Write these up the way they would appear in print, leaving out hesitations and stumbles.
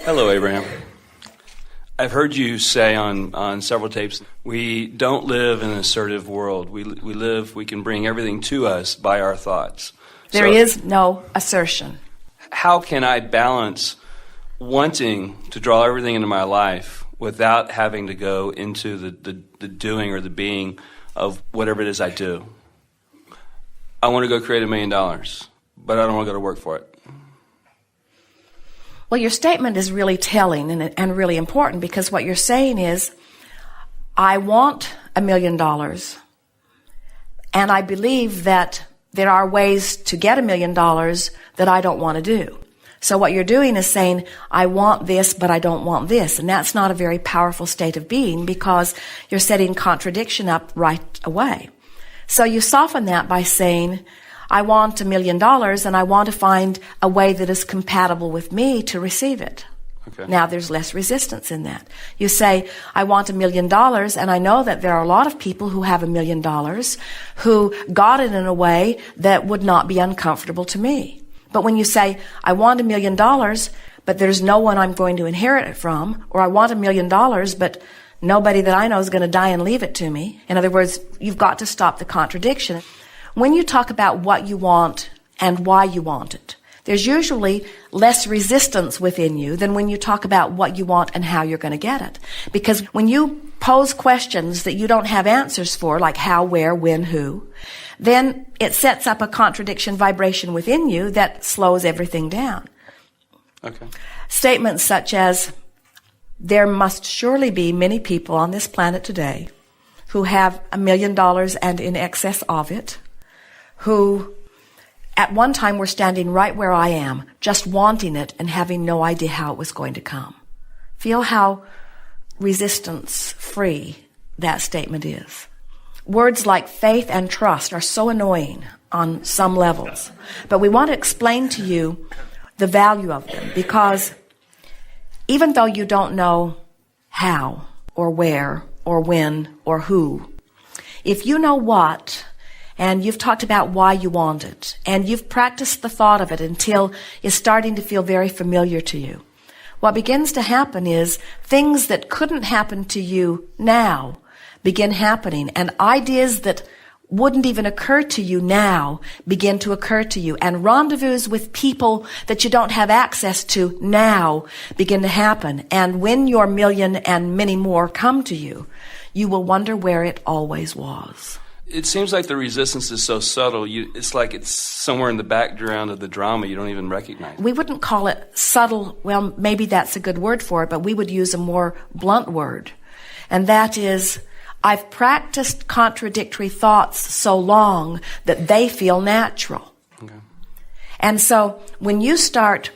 Hello, Abraham. I've heard you say on several tapes, we don't live in an assertive world. We can bring everything to us by our thoughts. There is no assertion. How can I balance wanting to draw everything into my life without having to go into the doing or the being of whatever it is I do? I want to go create $1 million, but I don't want to go to work for it. Well, your statement is really telling and really important, because what you're saying is, I want $1 million, and I believe that there are ways to get $1 million that I don't want to do. So what you're doing is saying, I want this, but I don't want this. And that's not a very powerful state of being, because you're setting contradiction up right away. So you soften that by saying, I want $1 million, and I want to find a way that is compatible with me to receive it. Okay. Now there's less resistance in that. You say, I want $1 million, and I know that there are a lot of people who have $1 million who got it in a way that would not be uncomfortable to me. But when you say, I want $1 million, but there's no one I'm going to inherit it from, or I want $1 million, but nobody that I know is going to die and leave it to me. In other words, you've got to stop the contradiction. When you talk about what you want and why you want it, there's usually less resistance within you than when you talk about what you want and how you're going to get it. Because when you pose questions that you don't have answers for, like how, where, when, who, then it sets up a contradiction vibration within you that slows everything down. Okay. Statements such as, there must surely be many people on this planet today who have $1 million and in excess of it, who at one time were standing right where I am, just wanting it and having no idea how it was going to come. Feel how resistance-free that statement is. Words like faith and trust are so annoying on some levels, but we want to explain to you the value of them, because even though you don't know how or where or when or who, if you know what, and you've talked about why you want it, and you've practiced the thought of it until it's starting to feel very familiar to you, what begins to happen is things that couldn't happen to you now begin happening, and ideas that wouldn't even occur to you now begin to occur to you, and rendezvous with people that you don't have access to now begin to happen. And when your million and many more come to you, you will wonder where it always was. It seems like the resistance is so subtle. It's like it's somewhere in the background of the drama you don't even recognize. We wouldn't call it subtle. Well, maybe that's a good word for it, but we would use a more blunt word. And that is, I've practiced contradictory thoughts so long that they feel natural. Okay. And so when you start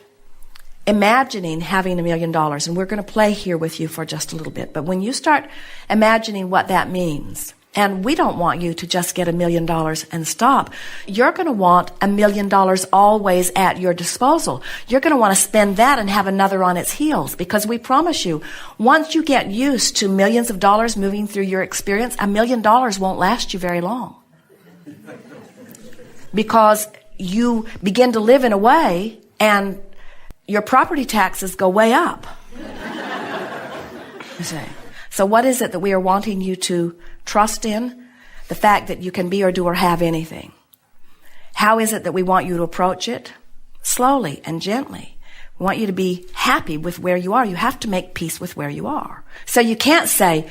imagining having $1 million, and we're going to play here with you for just a little bit, but when you start imagining what that means, and we don't want you to just get $1 million and stop. You're going to want $1 million always at your disposal. You're going to want to spend that and have another on its heels, because we promise you, once you get used to millions of dollars moving through your experience, $1 million won't last you very long. Because you begin to live in a way and your property taxes go way up. You see? So what is it that we are wanting you to trust in? The fact that you can be or do or have anything. How is it that we want you to approach it? Slowly and gently. We want you to be happy with where you are. You have to make peace with where you are. So you can't say,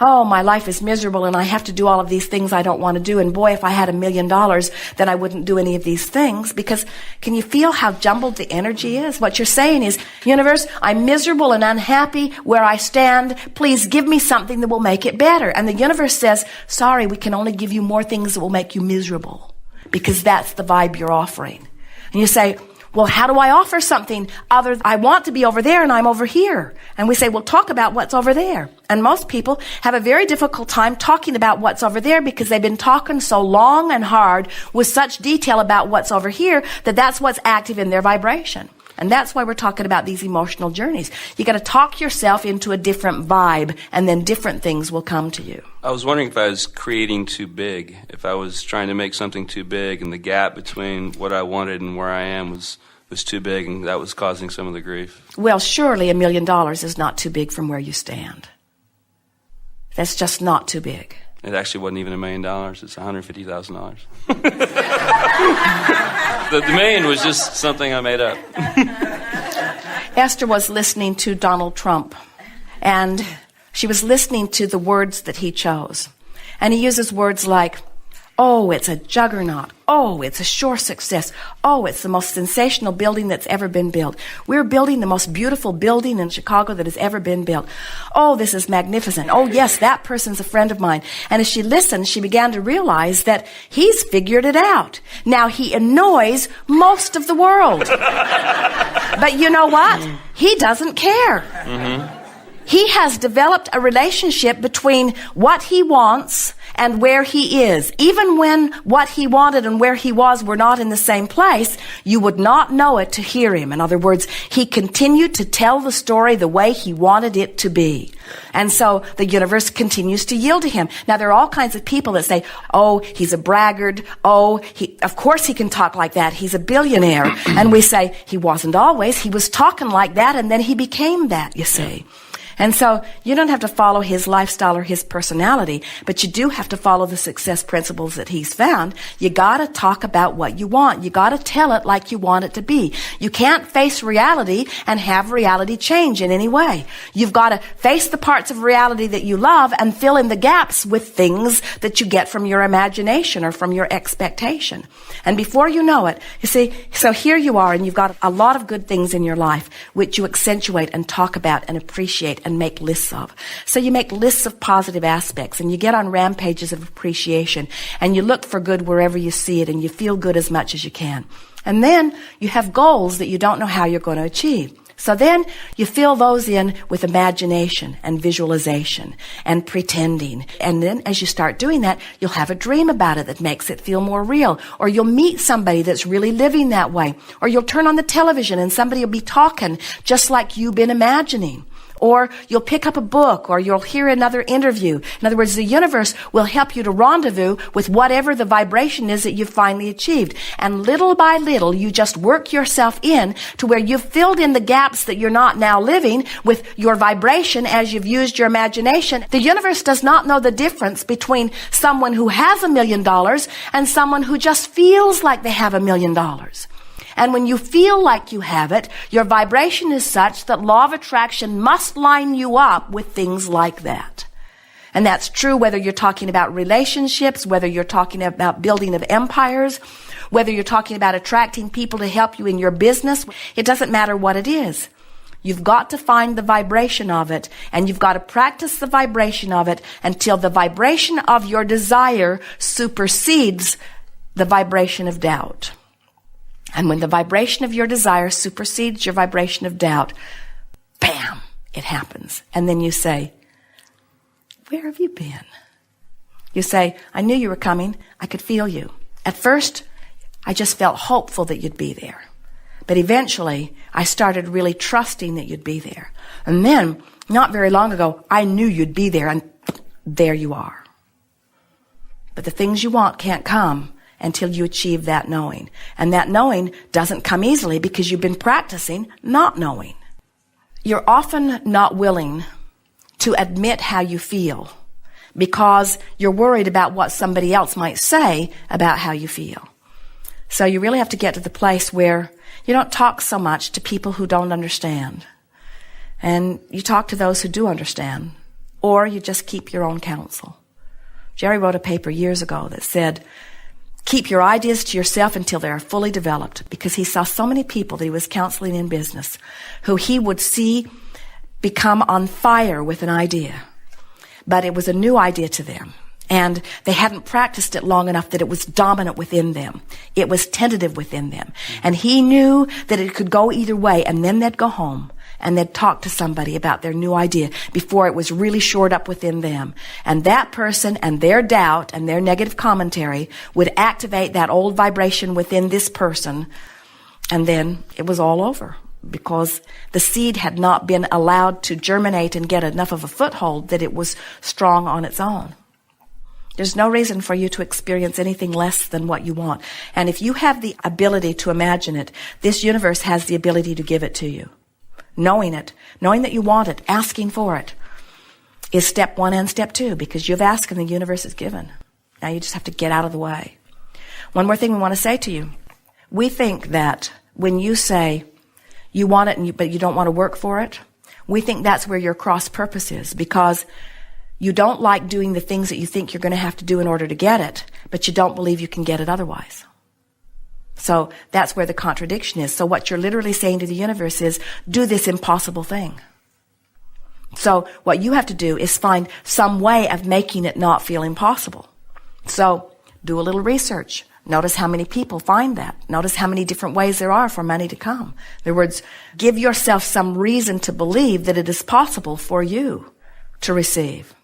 oh, my life is miserable and I have to do all of these things I don't want to do. And boy, if I had $1 million, then I wouldn't do any of these things. Because can you feel how jumbled the energy is? What you're saying is, universe, I'm miserable and unhappy where I stand. Please give me something that will make it better. And the universe says, sorry, we can only give you more things that will make you miserable, because that's the vibe you're offering. And you say, well, how do I offer something other than I want to be over there and I'm over here? And we say, well, talk about what's over there. And most people have a very difficult time talking about what's over there, because they've been talking so long and hard with such detail about what's over here that that's what's active in their vibration. And that's why we're talking about these emotional journeys. You got to talk yourself into a different vibe, and then different things will come to you. I was wondering if I was creating too big, if I was trying to make something too big, and the gap between what I wanted and where I am was was too big, and that was causing some of the grief. Well, surely $1 million is not too big from where you stand. That's just not too big. It actually wasn't even $1 million. It's $150,000. The million was just something I made up. Esther was listening to Donald Trump, and she was listening to the words that he chose. And he uses words like, oh, it's a juggernaut. Oh, it's a sure success. Oh, it's the most sensational building that's ever been built. We're building the most beautiful building in Chicago that has ever been built. Oh, this is magnificent. Oh, yes, that person's a friend of mine. And as she listened, she began to realize that he's figured it out. Now, he annoys most of the world. But you know what? He doesn't care. Mm-hmm. He has developed a relationship between what he wants and where he is. Even when what he wanted and where he was were not in the same place, you would not know it to hear him. In other words, he continued to tell the story the way he wanted it to be. And so the universe continues to yield to him. Now, there are all kinds of people that say, oh, he's a braggart. Oh, of course he can talk like that. He's a billionaire. And we say, he wasn't always. He was talking like that, and then he became that, you see. And so you don't have to follow his lifestyle or his personality, but you do have to follow the success principles that he's found. You gotta talk about what you want. You gotta tell it like you want it to be. You can't face reality and have reality change in any way. You've gotta face the parts of reality that you love and fill in the gaps with things that you get from your imagination or from your expectation. And before you know it, you see, so here you are, and you've got a lot of good things in your life which you accentuate and talk about and appreciate and make lists of. So you make lists of positive aspects, and you get on rampages of appreciation, and you look for good wherever you see it, and you feel good as much as you can. And then you have goals that you don't know how you're going to achieve. So then you fill those in with imagination and visualization and pretending. And then as you start doing that, you'll have a dream about it that makes it feel more real. Or you'll meet somebody that's really living that way. Or you'll turn on the television and somebody will be talking just like you've been imagining. Or you'll pick up a book, or you'll hear another interview. In other words, the universe will help you to rendezvous with whatever the vibration is that you've finally achieved. And little by little, you just work yourself in to where you've filled in the gaps that you're not now living with your vibration as you've used your imagination. The universe does not know the difference between someone who has $1 million and someone who just feels like they have $1 million. And when you feel like you have it, your vibration is such that law of attraction must line you up with things like that. And that's true whether you're talking about relationships, whether you're talking about building of empires, whether you're talking about attracting people to help you in your business. It doesn't matter what it is. You've got to find the vibration of it, and you've got to practice the vibration of it until the vibration of your desire supersedes the vibration of doubt. And when the vibration of your desire supersedes your vibration of doubt, bam, it happens. And then you say, where have you been? You say, I knew you were coming. I could feel you. At first, I just felt hopeful that you'd be there. But eventually, I started really trusting that you'd be there. And then, not very long ago, I knew you'd be there, and there you are. But the things you want can't come until you achieve that knowing. And that knowing doesn't come easily because you've been practicing not knowing. You're often not willing to admit how you feel because you're worried about what somebody else might say about how you feel. So you really have to get to the place where you don't talk so much to people who don't understand. And you talk to those who do understand. Or you just keep your own counsel. Jerry wrote a paper years ago that said, keep your ideas to yourself until they are fully developed, because he saw so many people that he was counseling in business who he would see become on fire with an idea. But it was a new idea to them, and they hadn't practiced it long enough that it was dominant within them. It was tentative within them. And he knew that it could go either way, and then they'd go home and they'd talk to somebody about their new idea before it was really shored up within them. And that person and their doubt and their negative commentary would activate that old vibration within this person, and then it was all over because the seed had not been allowed to germinate and get enough of a foothold that it was strong on its own. There's no reason for you to experience anything less than what you want. And if you have the ability to imagine it, this universe has the ability to give it to you. Knowing it, knowing that you want it, asking for it, is step 1 and step 2, because you've asked and the universe is given. Now you just have to get out of the way. One more thing we want to say to you. We think that when you say you want it but you don't want to work for it, we think that's where your cross purpose is, because you don't like doing the things that you think you're going to have to do in order to get it, but you don't believe you can get it otherwise. So that's where the contradiction is. So what you're literally saying to the universe is, do this impossible thing. So what you have to do is find some way of making it not feel impossible. So do a little research. Notice how many people find that. Notice how many different ways there are for money to come. In other words, give yourself some reason to believe that it is possible for you to receive.